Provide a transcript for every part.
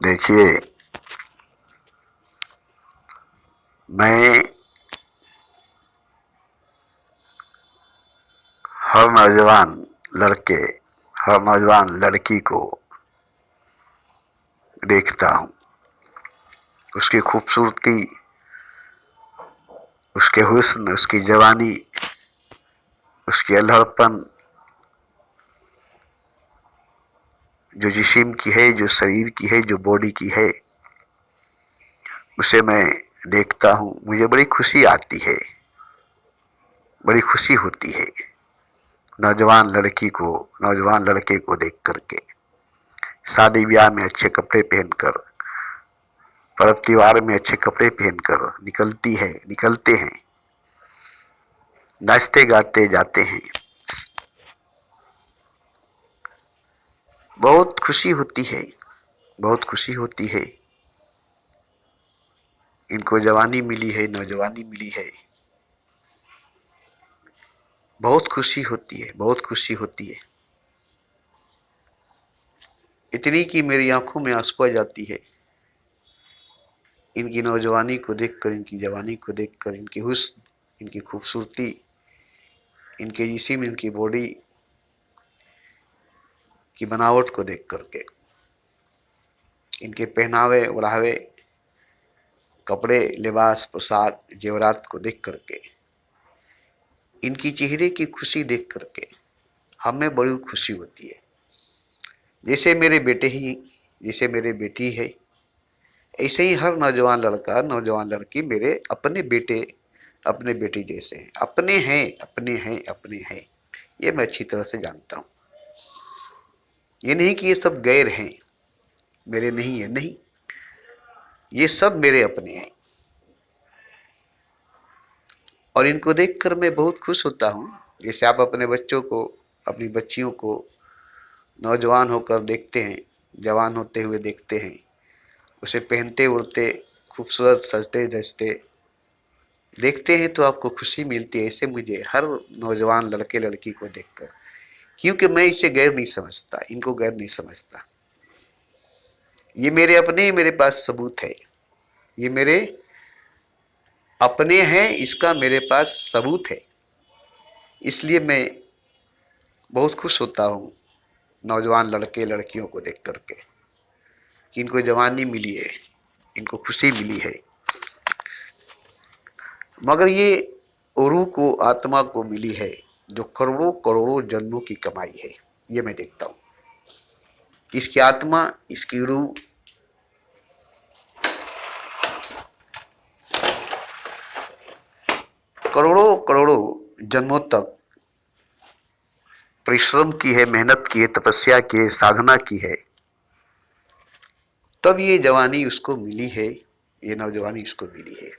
देखिए, मैं हर नौजवान लड़के, हर नौजवान लड़की को देखता हूँ। उसकी खूबसूरती, उसके हुस्न, उसकी जवानी, उसकी अल्हड़पन, जो जिस्म की है, जो शरीर की है, जो बॉडी की है, उसे मैं देखता हूँ। मुझे बड़ी खुशी आती है, बड़ी खुशी होती है नौजवान लड़की को, नौजवान लड़के को देख करके। शादी ब्याह में अच्छे कपड़े पहनकर, पर्व त्योहार में अच्छे कपड़े पहनकर निकलते हैं, नाचते गाते जाते हैं। बहुत खुशी होती है, बहुत खुशी होती है। इनको जवानी मिली है, नौजवानी मिली है। बहुत खुशी होती है, बहुत खुशी होती है। इतनी कि मेरी आंखों में आंसू आ जाती है इनकी नौजवानी को देखकर, इनकी जवानी को देखकर, इनकी हुस्न, इनकी खूबसूरती, इनके जिस्म, इनकी बॉडी की बनावट को देख करके, इनके पहनावे ओढ़ावे, कपड़े, लिबास, पोशाक, जेवरात को देख करके, इनकी चेहरे की खुशी देख करके हमें बड़ी खुशी होती है। जैसे मेरे बेटे ही, जैसे मेरे बेटी है, ऐसे ही हर नौजवान लड़का, नौजवान लड़की मेरे अपने बेटे, अपने बेटी जैसे हैं। अपने हैं, अपने हैं, अपने हैं, ये मैं अच्छी तरह से जानता हूँ। ये नहीं कि ये सब गैर हैं, मेरे नहीं है, नहीं, ये सब मेरे अपने हैं। और इनको देखकर मैं बहुत खुश होता हूँ। जैसे आप अपने बच्चों को, अपनी बच्चियों को नौजवान होकर देखते हैं, जवान होते हुए देखते हैं, उसे पहनते उड़ते, खूबसूरत सजते धजते देखते हैं तो आपको खुशी मिलती है। ऐसे मुझे हर नौजवान लड़के लड़की को देखकर, क्योंकि मैं इसे गैर नहीं समझता, इनको गैर नहीं समझता। ये मेरे अपने, मेरे पास सबूत है। ये मेरे अपने हैं, इसका मेरे पास सबूत है। इसलिए मैं बहुत खुश होता हूँ नौजवान लड़के लड़कियों को देख करके कि इनको जवानी मिली है, इनको खुशी मिली है। मगर ये रूह को, आत्मा को मिली है जो करोड़ों करोड़ों जन्मों की कमाई है। ये मैं देखता हूँ। इसकी आत्मा, इसकी रूह करोड़ों करोड़ों जन्मों तक परिश्रम की है, मेहनत की है, तपस्या की है, साधना की है, तब ये जवानी उसको मिली है, ये नौजवानी उसको मिली है।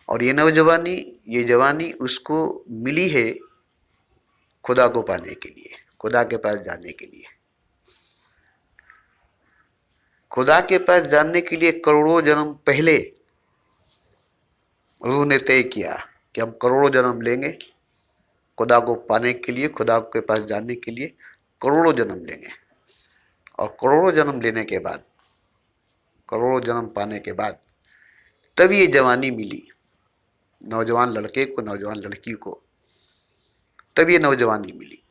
और ये नौजवानी, ये जवानी उसको मिली है खुदा को पाने के लिए, खुदा के पास जाने के लिए। खुदा के पास जाने के लिए करोड़ों जन्म पहले रूह ने तय किया कि हम करोड़ों जन्म लेंगे खुदा को पाने के लिए, खुदा के पास जाने के लिए करोड़ों जन्म लेंगे। और करोड़ों जन्म लेने के बाद, करोड़ों जन्म पाने के बाद तब ये जवानी मिली नौजवान लड़के को, नौजवान लड़की को, तब ये नौजवानी मिली।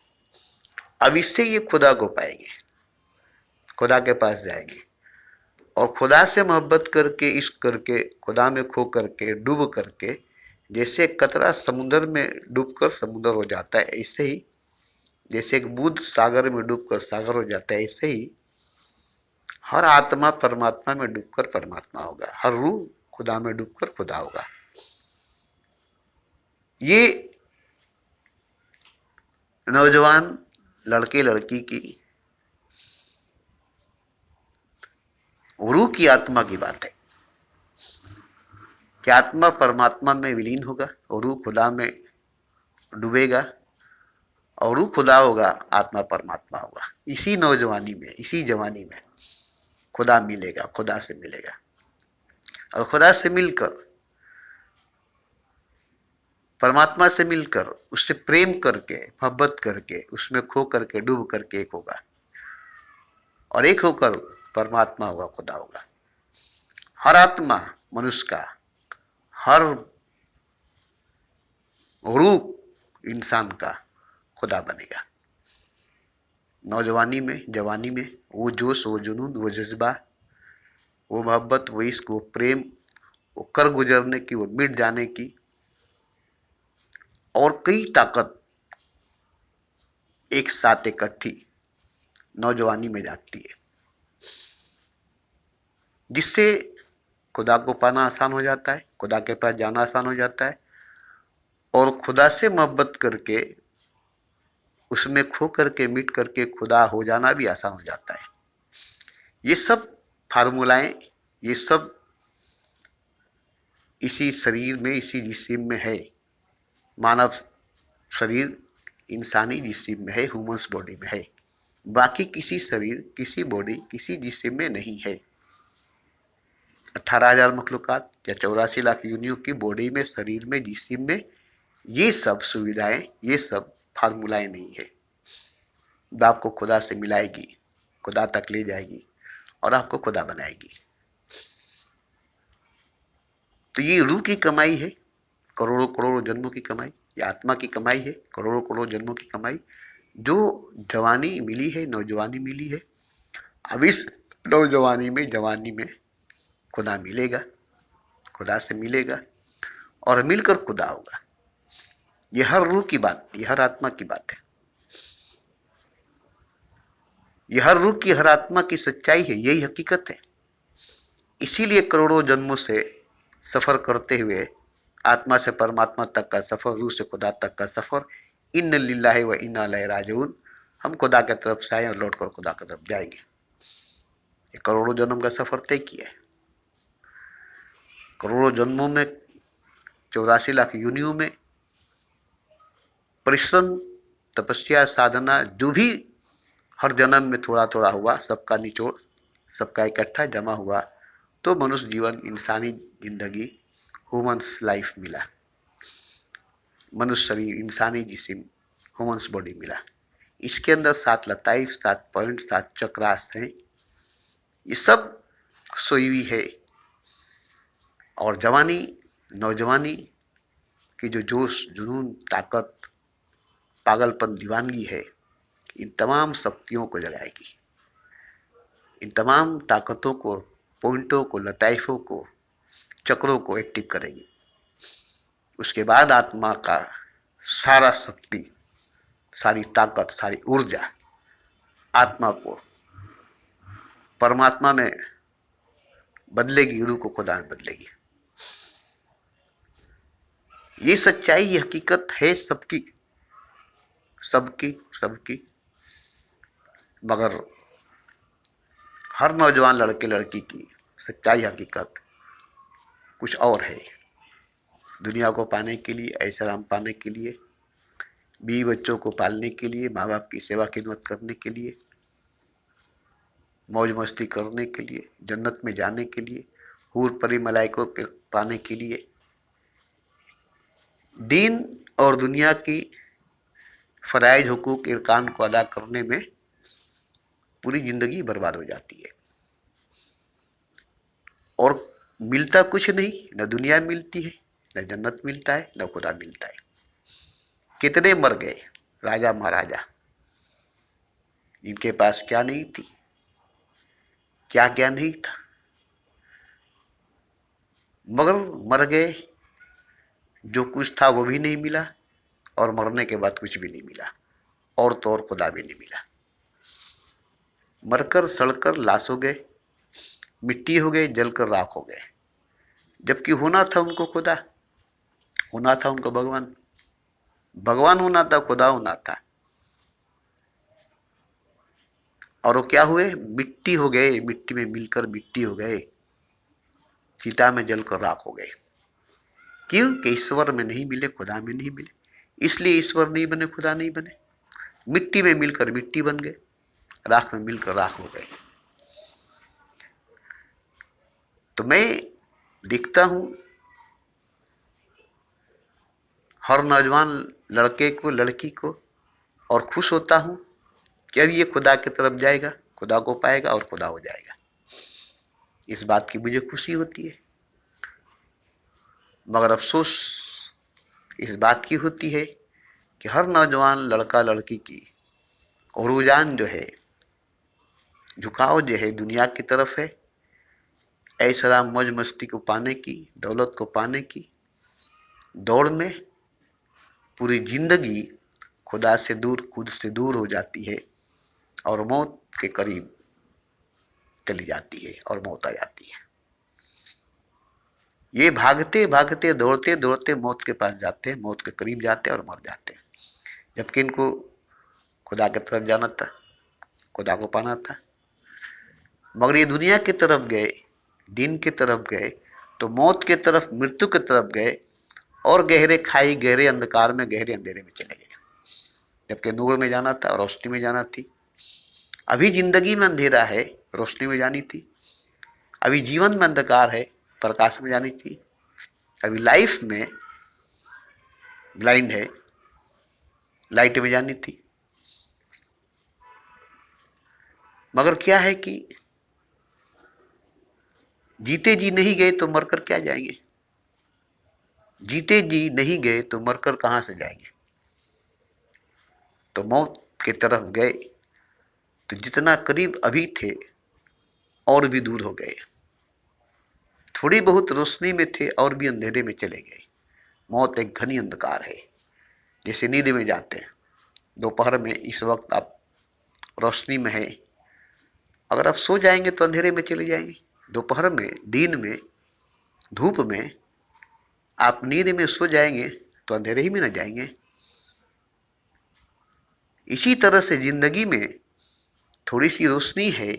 अब इससे ये खुदा को पाएंगे, खुदा के पास जाएंगे और खुदा से मोहब्बत करके, इश्क करके, खुदा में खो करके, डूब करके, जैसे कतरा समुद्र में डूबकर समुद्र हो जाता है, ऐसे ही जैसे एक बूंद सागर में डूबकर सागर हो जाता है, ऐसे ही हर आत्मा परमात्मा में डूबकर परमात्मा होगा, हर रूह खुदा में डूबकर खुदा होगा। ये नौजवान लड़के लड़की की रूह की, आत्मा की बात है कि आत्मा परमात्मा में विलीन होगा और रूह खुदा में डूबेगा और रूह खुदा होगा, आत्मा परमात्मा होगा। इसी नौजवानी में, इसी जवानी में खुदा मिलेगा, खुदा से मिलेगा। और खुदा से मिलकर, परमात्मा से मिलकर, उससे प्रेम करके, मोहब्बत करके, उसमें खो करके, डूब करके एक होगा। और एक होकर परमात्मा होगा, खुदा होगा। हर आत्मा मनुष्य का, हर रूह इंसान का खुदा बनेगा। नौजवानी में, जवानी में वो जोश, वो जुनून, वो जज्बा, वो मोहब्बत, वो इश्क, वो प्रेम, वो कर गुजरने की, वो मिट जाने की और कई ताकत एक साथ इकट्ठी नौजवानी में जागती है, जिससे खुदा को पाना आसान हो जाता है, खुदा के पास जाना आसान हो जाता है और खुदा से मोहब्बत करके, उसमें खो करके, मिट करके खुदा हो जाना भी आसान हो जाता है। ये सब फार्मूलाएं, ये सब इसी शरीर में, इसी जिस्म में है। मानव शरीर इंसानी जिस्म में है, ह्यूमंस बॉडी में है। बाकी किसी शरीर, किसी बॉडी, किसी जिस्म में नहीं है। 18,000 मखलूकात या 84 लाख यूनियों की बॉडी में, शरीर में, जिस्म में ये सब सुविधाएं, ये सब फार्मूलाएं नहीं है। आपको खुदा से मिलाएगी, खुदा तक ले जाएगी और आपको खुदा बनाएगी। तो ये रूह की कमाई है, करोड़ों करोड़ों जन्मों की कमाई। ये आत्मा की कमाई है, करोड़ों करोड़ों जन्मों की कमाई, जो जवानी मिली है, नौजवानी मिली है। अब इस नौजवानी में, जवानी में खुदा मिलेगा, खुदा से मिलेगा और मिलकर खुदा होगा। ये हर रूह की बात, ये हर आत्मा की बात है। ये हर रूह की, हर आत्मा की सच्चाई है, यही हकीकत है। इसीलिए करोड़ों जन्मों से सफर करते हुए आत्मा से परमात्मा तक का सफर, रूह से खुदा तक का सफर, इन्ना लिल्लाहि व इन्ना इलैहि राजिऊन, हम खुदा की तरफ से आए और लौट कर खुदा की तरफ जाएंगे। ये करोड़ों जन्म का सफर तय किया है। करोड़ों जन्मों में, 84 लाख योनियों में परिश्रम, तपस्या, साधना, जो भी हर जन्म में थोड़ा थोड़ा हुआ, सबका निचोड़, सबका इकट्ठा जमा हुआ, तो मनुष्य जीवन, इंसानी जिंदगी, ह्यूमंस लाइफ मिला। मनुष्य शरीर, इंसानी जिस्म, ह्यूमंस बॉडी मिला। इसके अंदर 7 लताइफ, 7 पॉइंट, 7 चक्रास हैं। ये सब सोई हुई है। और जवानी, नौजवानी की जो जोश, जुनून, ताकत, पागलपन, दीवानगी है, इन तमाम शक्तियों को जगाएगी। इन तमाम ताकतों को, पॉइंटों को, लताइफों को, चक्रों को एक्टिव करेगी। उसके बाद आत्मा का सारा शक्ति, सारी ताकत, सारी ऊर्जा आत्मा को परमात्मा में बदलेगी, रूह को खुदा में बदलेगी। ये सच्चाई, ये हकीकत है सबकी, सबकी, सबकी। मगर हर नौजवान लड़के लड़की की सच्चाई, हकीकत कुछ और है। दुनिया को पाने के लिए, ऐशआराम पाने के लिए, बीवी बच्चों को पालने के लिए, माँ बाप की सेवा खिदमत करने के लिए, मौज मस्ती करने के लिए, जन्नत में जाने के लिए, हूर परी मलाइकों के पाने के लिए, दीन और दुनिया की फराइज, हुकूक, इरकान को अदा करने में पूरी जिंदगी बर्बाद हो जाती है। और मिलता कुछ नहीं, न दुनिया मिलती है, न जन्नत मिलता है, न खुदा मिलता है। कितने मर गए राजा महाराजा, इनके पास क्या नहीं थी, क्या क्या नहीं था, मगर मर गए। जो कुछ था वो भी नहीं मिला और मरने के बाद कुछ भी नहीं मिला, और तो और खुदा भी नहीं मिला। मरकर, सड़कर लाश हो गए, मिट्टी हो गए, जलकर राख हो गए। जबकि होना था उनको खुदा, होना था उनको भगवान, भगवान होना था, खुदा होना था। और वो क्या हुए? मिट्टी हो गए, मिट्टी में मिलकर मिट्टी हो गए, चिता में जलकर राख हो गए। क्यों? कि ईश्वर में नहीं मिले, खुदा में नहीं मिले। इसलिए ईश्वर नहीं बने, खुदा नहीं बने। मिट्टी में मिलकर मिट्टी बन गए, राख में मिलकर राख हो गए। तो मैं देखता हूं हर नौजवान लड़के को, लड़की को, और खुश होता हूं कि अब ये खुदा की तरफ जाएगा, खुदा को पाएगा और खुदा हो जाएगा। इस बात की मुझे खुशी होती है, मगर अफसोस इस बात की होती है कि हर नौजवान लड़का लड़की की रुझान जो है, झुकाव जो है दुनिया की तरफ है, ऐशा मौज मस्ती को पाने की, दौलत को पाने की दौड़ में पूरी जिंदगी खुदा से दूर, खुद से दूर हो जाती है और मौत के करीब चली जाती है और मौत आ जाती है। ये भागते भागते दौड़ते दौड़ते मौत के पास जाते हैं, मौत के करीब जाते हैं और मर जाते हैं, जबकि इनको खुदा की तरफ जाना था, खुदा को पाना था। मगर ये दुनिया की तरफ गए, दिन की तरफ गए तो मौत की तरफ, मृत्यु की तरफ गए और गहरे खाई, गहरे अंधकार में, गहरे अंधेरे में चले गए, जबकि नूर में जाना था और रोशनी में जाना थी। अभी जिंदगी में अंधेरा है, रोशनी में जानी थी। अभी जीवन में अंधकार है, प्रकाश में जानी थी। अभी लाइफ में ब्लाइंड है, लाइट में जानी थी। मगर क्या है कि जीते जी नहीं गए तो मरकर क्या जाएंगे? जीते जी नहीं गए तो मरकर कहां से जाएंगे? तो मौत की तरफ गए तो जितना करीब अभी थे और भी दूर हो गए, थोड़ी बहुत रोशनी में थे और भी अंधेरे में चले गए। मौत एक घनी अंधकार है, जैसे नींद में जाते हैं दोपहर में, इस वक्त आप रोशनी में है, अगर आप सो जाएंगे तो अंधेरे में चले जाएंगे। दोपहर में, दिन में, धूप में आप नींद में सो जाएंगे तो अंधेरे ही में न जाएंगे। इसी तरह से जिंदगी में थोड़ी सी रोशनी है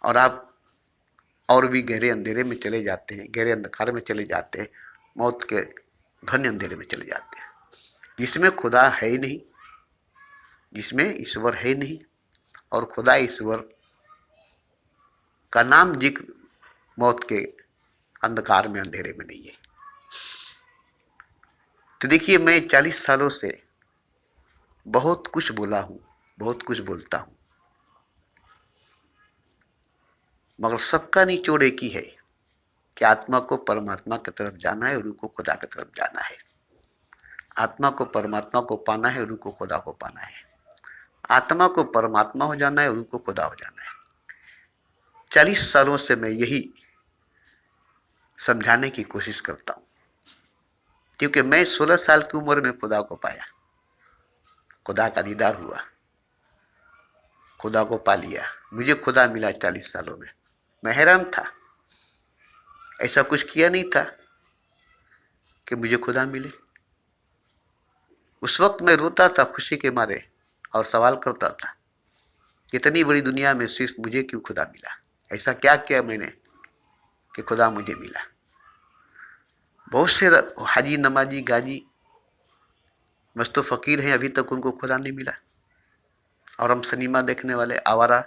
और आप और भी गहरे अंधेरे में चले जाते हैं, गहरे अंधकार में चले जाते हैं, मौत के घने अंधेरे में चले जाते हैं, जिसमें खुदा है ही नहीं, जिसमें ईश्वर है नहीं, और खुदा ईश्वर का नाम जिक्र मौत के अंधकार में, अंधेरे में नहीं है। तो देखिए, मैं 40 सालों से बहुत कुछ बोला हूं, बहुत कुछ बोलता हूं, मगर सबका निचोड़ एक ही है कि आत्मा को परमात्मा की तरफ जाना है और रूह को खुदा की तरफ जाना है। आत्मा को परमात्मा को पाना है, रूह को खुदा को पाना है। आत्मा को परमात्मा हो जाना है, रूह को खुदा हो जाना है। 40 सालों से मैं यही समझाने की कोशिश करता हूं, क्योंकि मैं 16 साल की उम्र में खुदा को पाया, खुदा का दीदार हुआ, खुदा को पा लिया, मुझे खुदा मिला 40 सालों में। मैं हैरान था, ऐसा कुछ किया नहीं था कि मुझे खुदा मिले। उस वक्त मैं रोता था खुशी के मारे और सवाल करता था, इतनी बड़ी दुनिया में सिर्फ मुझे क्यों खुदा मिला? ऐसा क्या किया मैंने कि खुदा मुझे मिला? बहुत से हाजी, नमाजी, गाजी, मस्तो फकीर हैं, अभी तक उनको खुदा नहीं मिला, और हम सिनेमा देखने वाले आवारा,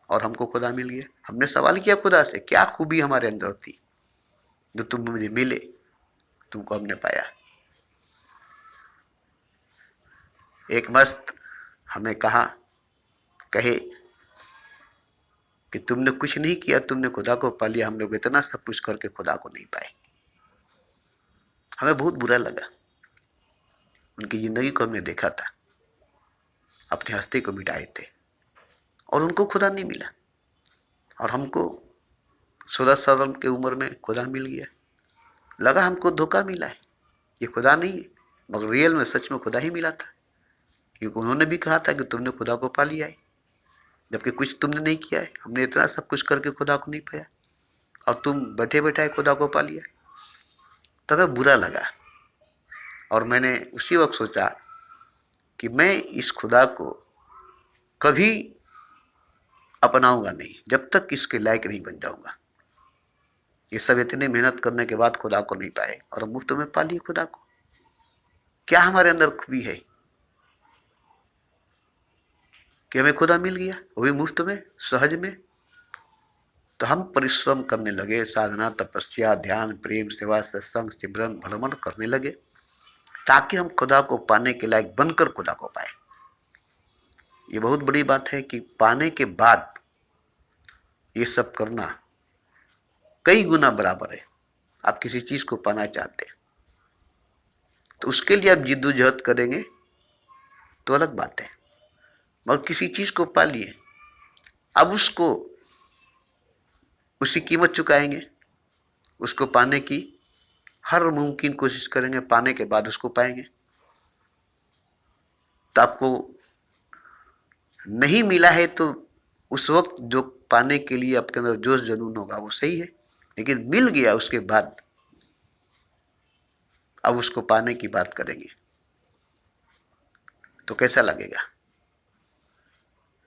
और हमको खुदा मिल गया। हमने सवाल किया खुदा से, क्या खूबी हमारे अंदर थी जो तुम मुझे मिले, तुमको हमने पाया। एक मस्त हमें कहे कि तुमने कुछ नहीं किया, तुमने खुदा को पा लिया, हम लोग इतना सब कुछ करके खुदा को नहीं पाए। हमें बहुत बुरा लगा। उनकी जिंदगी को हमने देखा था, अपने हस्ती को मिटाए थे और उनको खुदा नहीं मिला, और हमको 16 साल की उम्र में खुदा मिल गया। लगा हमको धोखा मिला है, ये खुदा नहीं है, मगर रियल में, सच में खुदा ही मिला था, क्योंकि उन्होंने भी कहा था कि तुमने खुदा को पा लिया है, जबकि कुछ तुमने नहीं किया है। हमने इतना सब कुछ करके खुदा को नहीं पाया और तुम बैठे बैठाए खुदा को पा लिया। तब बुरा लगा और मैंने उसी वक्त सोचा कि मैं इस खुदा को कभी अपनाऊंगा नहीं जब तक इसके लायक नहीं बन जाऊंगा। ये सब इतने मेहनत करने के बाद खुदा को नहीं पाए और हम मुफ्त में पा लिए खुदा को। क्या हमारे अंदर खूबी है कि हमें खुदा मिल गया, वो भी मुफ्त में, सहज में? तो हम परिश्रम करने लगे, साधना, तपस्या, ध्यान, प्रेम, सेवा, सत्संग, सिमरन, भ्रमण करने लगे, ताकि हम खुदा को पाने के लायक बनकर खुदा को पाए। ये बहुत बड़ी बात है कि पाने के बाद ये सब करना कई गुना बराबर है। आप किसी चीज को पाना चाहते हैं तो उसके लिए आप जिद्दोजहद करेंगे तो अलग बात है, मगर किसी चीज को पा लिए, अब उसको उसकी कीमत चुकाएंगे, उसको पाने की हर मुमकिन कोशिश करेंगे, पाने के बाद उसको पाएंगे। तो आपको नहीं मिला है तो उस वक्त जो पाने के लिए आपके अंदर जोश जुनून होगा वो सही है, लेकिन मिल गया उसके बाद अब उसको पाने की बात करेंगे तो कैसा लगेगा।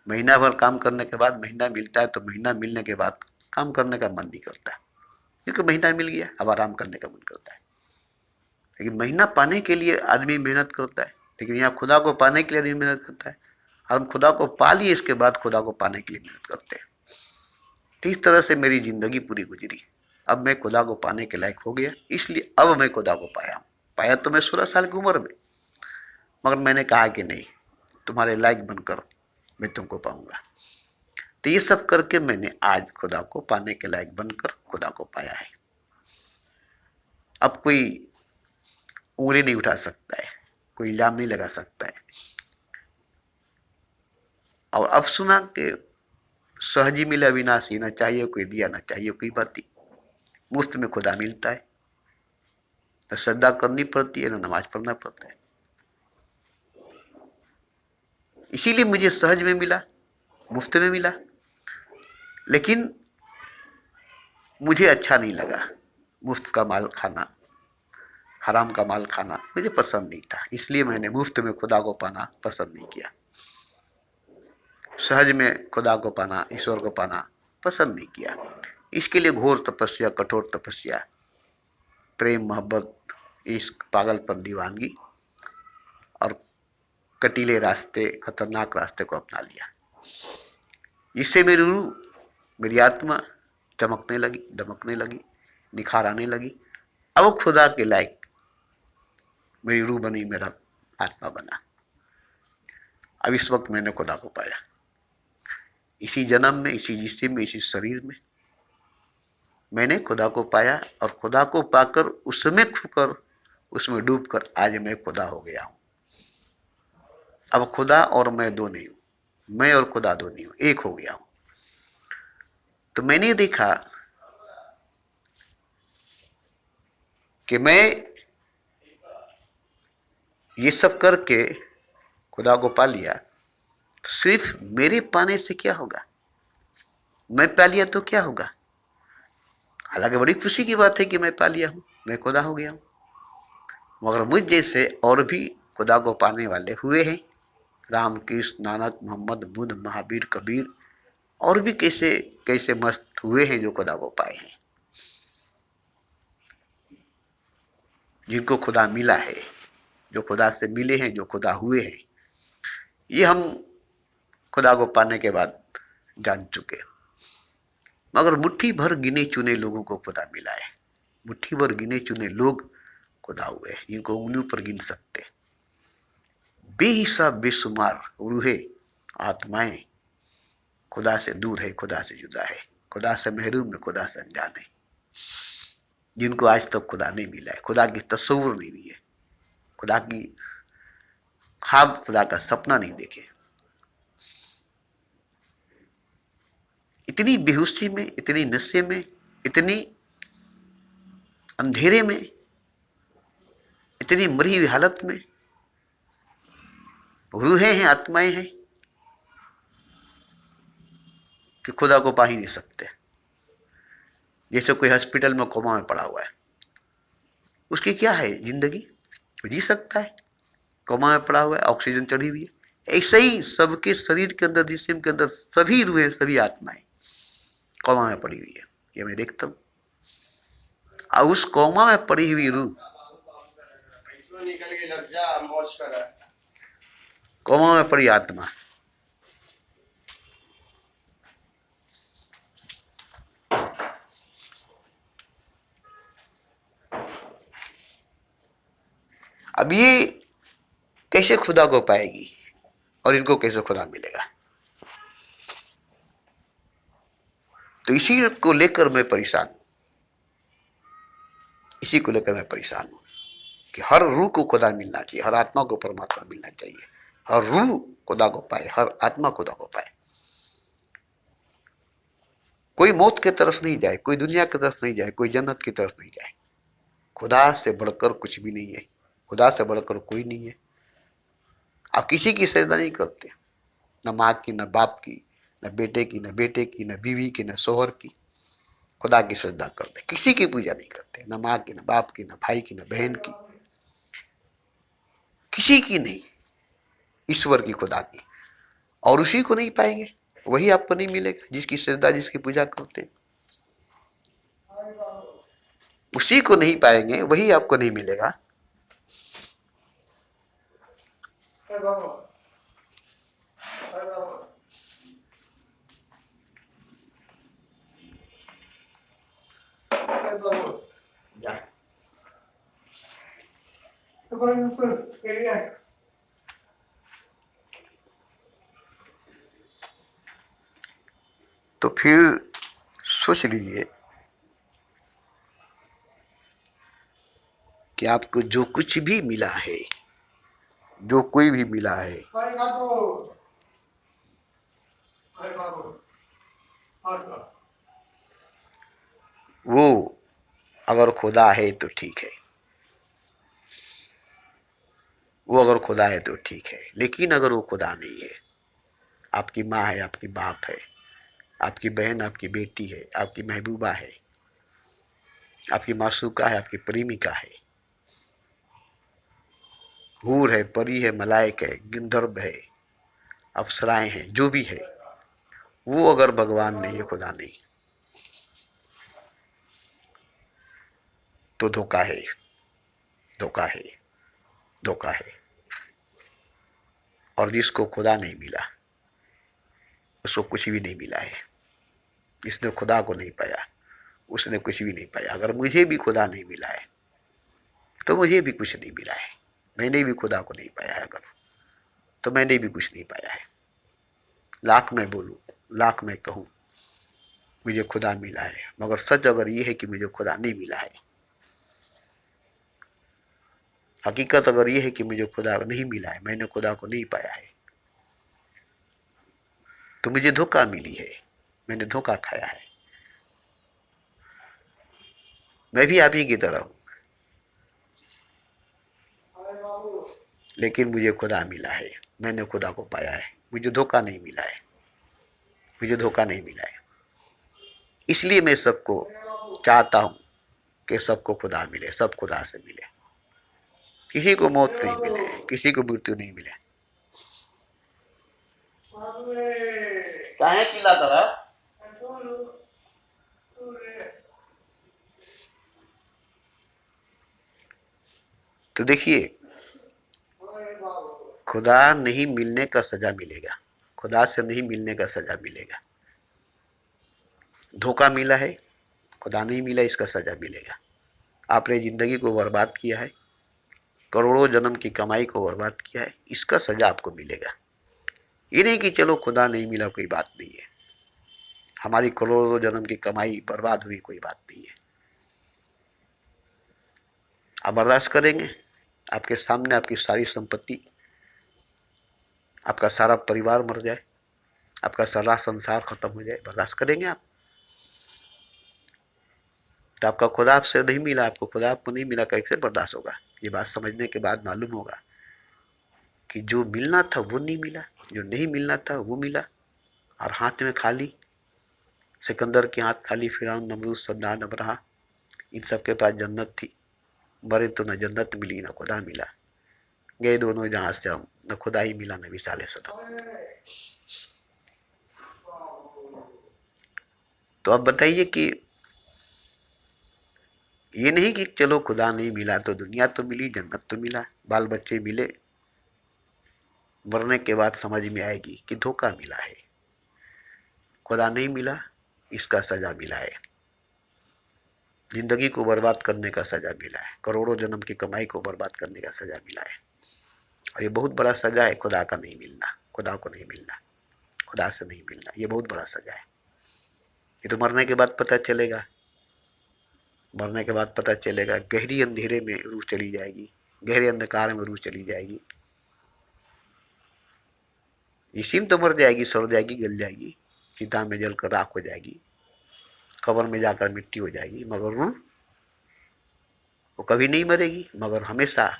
महीना भर काम करने के बाद महीना मिलता है तो महीना मिलने के बाद काम करने का मन नहीं करता, क्योंकि महीना मिल गया, अब आराम करने का मन करता है। लेकिन महीना पाने के लिए आदमी मेहनत करता है, लेकिन यहाँ खुदा को पाने के लिए आदमी मेहनत करता है, और हम खुदा को पा लिए इसके बाद खुदा को पाने के लिए मेहनत करते हैं। तो इस तरह से मेरी जिंदगी पूरी गुजरी। अब मैं खुदा को पाने के लायक हो गया, इसलिए अब मैं खुदा को पाया हूँ। पाया तो मैं 16 साल की उम्र में, मगर मैंने कहा कि नहीं, तुम्हारे लायक बनकर मैं तुमको पाऊंगा। तो ये सब करके मैंने आज खुदा को पाने के लायक बनकर खुदा को पाया है। अब कोई उंगली नहीं उठा सकता है, कोई इल्जाम नहीं लगा सकता है। और अब सुना कि सहज ही मिला विनाशी, ना चाहिए कोई दिया ना चाहिए कोई बाती, मुफ्त में खुदा मिलता है, न श्रद्धा करनी पड़ती है न नमाज पढ़ना पड़ता है। इसीलिए मुझे सहज में मिला, मुफ्त में मिला। लेकिन मुझे अच्छा नहीं लगा मुफ्त का माल खाना, हराम का माल खाना मुझे पसंद नहीं था, इसलिए मैंने मुफ्त में खुदा को पाना पसंद नहीं किया। सहज में खुदा को पाना, ईश्वर को पाना पसंद नहीं किया। इसके लिए घोर तपस्या, कठोर तपस्या, प्रेम, मोहब्बत, इश्क, पागलपन, दीवानगी और कटीले रास्ते, खतरनाक रास्ते को अपना लिया। इससे मेरी रूह, मेरी आत्मा चमकने लगी, दमकने लगी, निखार आने लगी। अब खुदा के लायक मेरी रूह बनी, मेरा आत्मा बना। अब इस वक्त मैंने खुदा को पाया, इसी जन्म में, इसी जिस्म में, इसी शरीर में मैंने खुदा को पाया। और खुदा को पाकर उसमें खुकर, उसमें डूबकर आज मैं खुदा हो गया हूं। अब खुदा और मैं दो नहीं हूं, मैं और खुदा दो नहीं हूं, एक हो गया हूं। तो मैंने देखा कि मैं ये सब करके खुदा को पा लिया, सिर्फ मेरे पाने से क्या होगा, मैं पा लिया तो क्या होगा। हालांकि बड़ी खुशी की बात है कि मैं पा लिया हूं, मैं खुदा हो गया हूं, मगर मुझ जैसे और भी खुदा को पाने वाले हुए हैं। राम, कृष्ण, नानक, मोहम्मद, बुद्ध, महावीर, कबीर और भी कैसे कैसे मस्त हुए हैं जो खुदा को पाए हैं, जिनको खुदा मिला है, जो खुदा से मिले हैं, जो खुदा हुए हैं। ये हम खुदा को पाने के बाद जान चुके। मगर मुट्ठी भर गिने चुने लोगों को खुदा मिला है, मुट्ठी भर गिने चुने लोग खुदा हुए हैं, जिनको उंगलियों पर गिन सकते। बेहिसाब बेशुमार रूहें, आत्माएं खुदा से दूर है, खुदा से जुदा है, खुदा से महरूम है, खुदा से अनजान है, जिनको आज तक खुदा नहीं मिला है, खुदा की तस्वुर नहीं हुई है, खुदा की ख्वाब, खुदा का सपना नहीं देखे। इतनी बेहोशी में, इतनी नशे में, इतनी अंधेरे में, इतनी मरी हुई हालत में रूहें हैं, आत्माएं हैं कि खुदा को पा ही नहीं सकते। जैसे कोई हॉस्पिटल में कोमा में पड़ा हुआ है, उसकी क्या है जिंदगी, जी सकता है, कोमा में पड़ा हुआ है, ऑक्सीजन चढ़ी हुई है। ऐसे ही सबके शरीर के अंदर, जिस्म के अंदर सभी रूहें, सभी आत्माएं कोमा में पड़ी हुई है, ये मैं देखता हूं। और उस कोमा में पड़ी हुई रूह, कोमा में पड़ी आत्मा अब ये कैसे खुदा को पाएगी और इनको कैसे खुदा मिलेगा। तो इसी को लेकर मैं परेशान हूं, इसी को लेकर मैं परेशान हूं कि हर रूह को खुदा मिलना चाहिए, हर आत्मा को परमात्मा मिलना चाहिए, हर रूह खुदा को पाए, हर आत्मा खुदा को पाए। कोई मौत की तरफ नहीं जाए, कोई दुनिया की तरफ नहीं जाए, कोई जन्नत की तरफ नहीं जाए। खुदा से बढ़कर कुछ भी नहीं है, खुदा से बढ़कर कोई नहीं है। आप किसी की सजदा नहीं करते, न माँ की, न बाप की, न बेटे की, न बेटे की, न बीवी की, न शोहर की। खुदा की सजदा करते, किसी की पूजा नहीं करते, न माँ की, न बाप की, न भाई की, न बहन की, किसी की नहीं, ईश्वर की, खुदा की। और उसी को नहीं पाएंगे, वही आपको नहीं मिलेगा जिसकी सजदा, जिसकी पूजा करते, उसी को नहीं पाएंगे, वही आपको नहीं मिलेगा। तो फिर सोच लीजिए कि आपको जो कुछ भी मिला है, जो कोई भी मिला है, वो अगर खुदा है तो ठीक है, वो अगर खुदा है तो ठीक है। लेकिन अगर वो खुदा नहीं है, आपकी माँ है, आपकी बाप है, आपकी बहन, आपकी बेटी है, आपकी महबूबा है, आपकी मासूका है, आपकी प्रेमिका है, हूर है, परी है, मलाइक है, गिंधर्व है, अप्सराएं हैं, जो भी है, वो अगर भगवान नहीं है, खुदा नहीं, तो धोखा है, धोखा है, धोखा है। और जिसको खुदा नहीं मिला, उसको कुछ भी नहीं मिला है। जिसने खुदा को नहीं पाया, उसने कुछ भी नहीं पाया। अगर मुझे भी खुदा नहीं मिला है, तो मुझे भी कुछ नहीं मिला है। मैंने भी खुदा को नहीं पाया है अगर, तो मैंने भी कुछ नहीं पाया है। लाख मैं बोलूं, लाख मैं कहूं मुझे खुदा मिला है, मगर सच अगर ये है कि मुझे खुदा नहीं मिला है, हकीकत अगर ये है कि मुझे खुदा नहीं मिला है, मैंने खुदा को नहीं पाया है, तो मुझे धोखा मिली है, मैंने धोखा खाया है। मैं भी आप ही की तरह हूं, लेकिन मुझे खुदा मिला है, मैंने खुदा को पाया है, मुझे धोखा नहीं मिला है, मुझे धोखा नहीं मिला है। इसलिए मैं सबको चाहता हूं कि सबको खुदा मिले, सब खुदा से मिले, किसी को मौत नहीं मिले, किसी को मृत्यु नहीं मिले। काहे चिल्लाता रहा? तो देखिए, खुदा नहीं मिलने का सजा मिलेगा, खुदा से नहीं मिलने का सजा मिलेगा। धोखा मिला है, खुदा नहीं मिला, इसका सजा मिलेगा। आपने जिंदगी को बर्बाद किया है, करोड़ों जन्म की कमाई को बर्बाद किया है, इसका सजा आपको मिलेगा। ये नहीं कि चलो खुदा नहीं मिला कोई बात नहीं है, हमारी करोड़ों जन्म की कमाई बर्बाद हुई कोई बात नहीं है। आप बर्दाश्त करेंगे आपके सामने आपकी सारी संपत्ति, आपका सारा परिवार मर जाए, आपका सारा संसार खत्म हो जाए, बर्दाश्त करेंगे आप? तो आपका खुदा आपसे नहीं मिला, आपको खुदा आपको नहीं मिला, कैसे बर्दाश्त होगा? ये बात समझने के बाद मालूम होगा कि जो मिलना था वो नहीं मिला, जो नहीं मिलना था वो मिला। और हाथ में खाली, सिकंदर के हाथ खाली, फिरौन, नमरूद, सद्दाम, अब्राहा, इन सब के पास जन्नत थी, मरे तो न जन्नत मिली न खुदा मिला, गए दोनों जहां से हम, न खुदा ही मिला न विशाल सदम। तो अब बताइए कि ये नहीं कि चलो खुदा नहीं मिला तो दुनिया तो मिली, जन्नत तो मिला, बाल बच्चे मिले, मरने के बाद समझ में आएगी कि धोखा मिला है, खुदा नहीं मिला, इसका सजा मिला है। जिंदगी को बर्बाद करने का सजा मिला है, करोड़ों जन्म की कमाई को बर्बाद करने का सजा मिला है। और ये बहुत बड़ा सजा है, खुदा का नहीं मिलना, खुदा को नहीं मिलना, खुदा से नहीं मिलना, ये बहुत बड़ा सजा है। ये तो मरने के बाद पता चलेगा। मरने के बाद पता चलेगा। गहरी अंधेरे में रूह चली जाएगी, गहरे अंधकार में रूह चली जाएगी। इसी में तो मर जाएगी, सड़ जाएगी, गल जाएगी, चिता में जलकर राख हो जाएगी, कब्र में जाकर मिट्टी हो जाएगी। मगर रूह वो कभी नहीं मरेगी, मगर हमेशा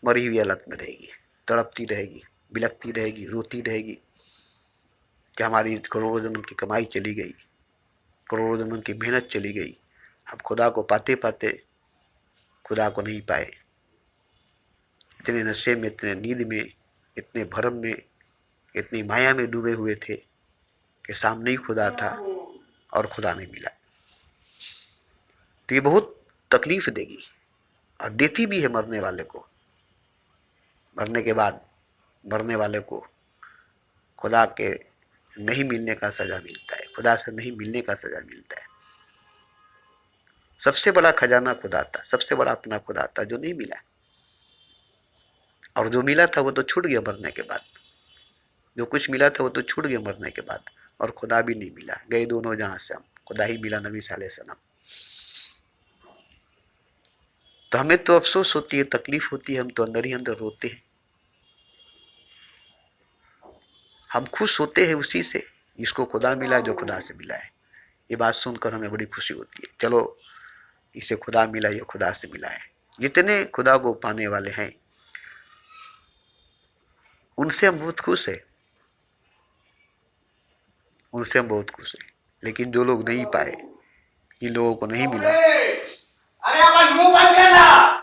मरी हुई हालत में रहेगी, तड़पती रहेगी, बिलखती रहेगी, रोती रहेगी कि हमारी करोड़ों जन्म की कमाई चली गई, करोड़ों जन्म की मेहनत चली गई। हम खुदा को पाते पाते खुदा को नहीं पाए। इतने नशे में, इतने नींद में, इतने भरम में, इतनी माया में डूबे हुए थे कि सामने ही खुदा था और खुदा नहीं मिला। तो ये बहुत तकलीफ देगी और देती भी है मरने वाले को। मरने के बाद मरने वाले को खुदा के नहीं मिलने का सजा मिलता है, खुदा से नहीं मिलने का सजा मिलता है। सबसे बड़ा खजाना खुदा था, सबसे बड़ा अपना खुदा था जो नहीं मिला, और जो मिला था वो तो छूट गया मरने के बाद। जो कुछ मिला था वो तो छूट गया मरने के बाद, और खुदा भी नहीं मिला। गए दोनों जहां से हम, खुदा ही मिला नबी साले सनम। तो हमें तो अफसोस होती है, तकलीफ होती है, हम तो अंदर ही अंदर रोते हैं। हम खुश होते हैं उसी से जिसको खुदा मिला, जो खुदा से मिला है। ये बात सुनकर हमें बड़ी खुशी होती है। चलो, इसे खुदा मिला, ये खुदा से मिला है। जितने खुदा को पाने वाले हैं उनसे हम बहुत खुश है, उनसे हम बहुत खुश हैं। लेकिन जो लोग नहीं पाए, इन लोगों को नहीं मिला। अरे अपन मुंह बंद करना।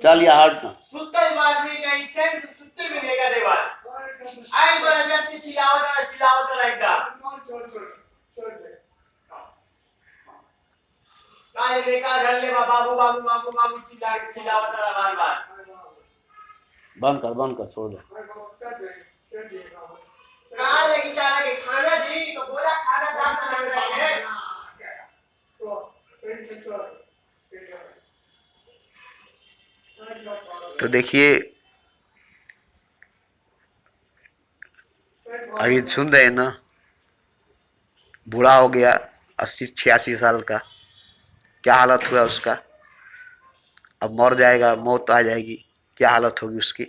चल या हट ना। सुत्ते बाद भी कहीं चैन से सुत्ते भी नहीं का देवार। आई बार जब से चिल्लाओ तो एकदम। काहे देखा घर ले बाबू बाबू बाबू बाबू चिल्लाओ तो बार-बार। बंद कर, छोड़ दे। कहाँ लेके जाना है खाना जी, तो बोला खाना दास्तान में चाहिए। तो देखिए, अभी सुन रहे हैं ना, बूढ़ा हो गया 80-86 साल का, क्या हालत हुआ उसका। अब मर जाएगा, मौत आ जाएगी, क्या हालत होगी उसकी।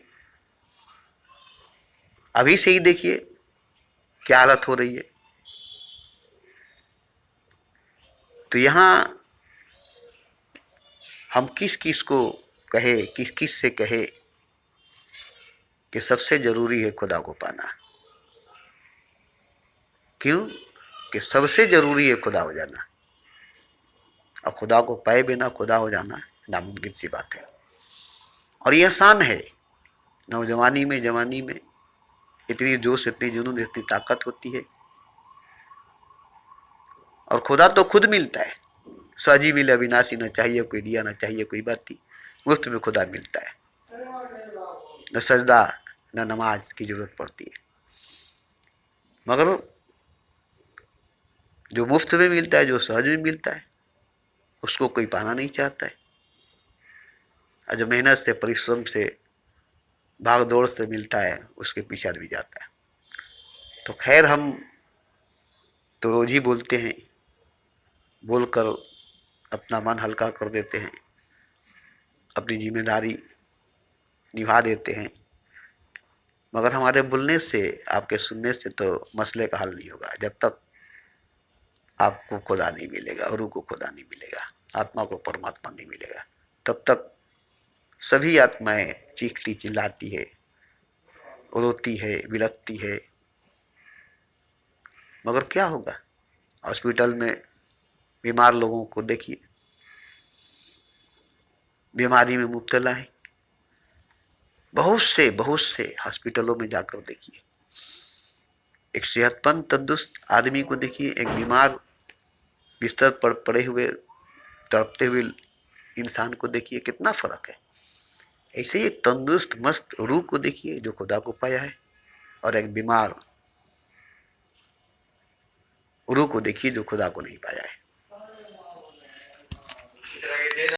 अभी से ही देखिए क्या हालत हो रही है। तो यहाँ हम किस किस को कहे, किस किस से कहे कि सबसे जरूरी है खुदा को पाना। क्यों? कि सबसे जरूरी है खुदा हो जाना, और खुदा को पाए बिना खुदा हो जाना नामुमकिन सी बात है। और ये आसान है। नौजवानी में, जवानी में इतनी जोश, इतनी जुनून, इतनी ताकत होती है, और खुदा तो खुद मिलता है। साजी मिले अविनाशी, न चाहिए कोई दिया, न चाहिए कोई बाती, मुफ्त में खुदा मिलता है। न सजदा न नमाज की जरूरत पड़ती है। मगर जो मुफ्त में मिलता है, जो सहज में मिलता है, उसको कोई पाना नहीं चाहता है। और जो मेहनत से, परिश्रम से, भाग दौड़ से मिलता है, उसके पीछे आदमी जाता है। तो खैर, हम तो रोज ही बोलते हैं, बोलकर अपना मन हल्का कर देते हैं, अपनी जिम्मेदारी निभा देते हैं। मगर हमारे बोलने से, आपके सुनने से तो मसले का हल नहीं होगा। जब तक आपको खुदा नहीं मिलेगा, रूह को खुदा नहीं मिलेगा, आत्मा को परमात्मा नहीं मिलेगा, तब तक सभी आत्माएं चीखती चिल्लाती है, रोती है, बिलखती है। मगर क्या होगा? हॉस्पिटल में बीमार लोगों को देखिए, बीमारी में मुब्तला है। बहुत से हॉस्पिटलों में जाकर देखिए, एक सेहतमंद तंदुरुस्त आदमी को देखिए, एक बीमार बिस्तर पर पड़े हुए तड़पते हुए इंसान को देखिए, कितना फर्क है। ऐसे ही एक तंदुरुस्त मस्त रूह को देखिए जो खुदा को पाया है, और एक बीमार रूह को देखिए जो खुदा को नहीं पाया है।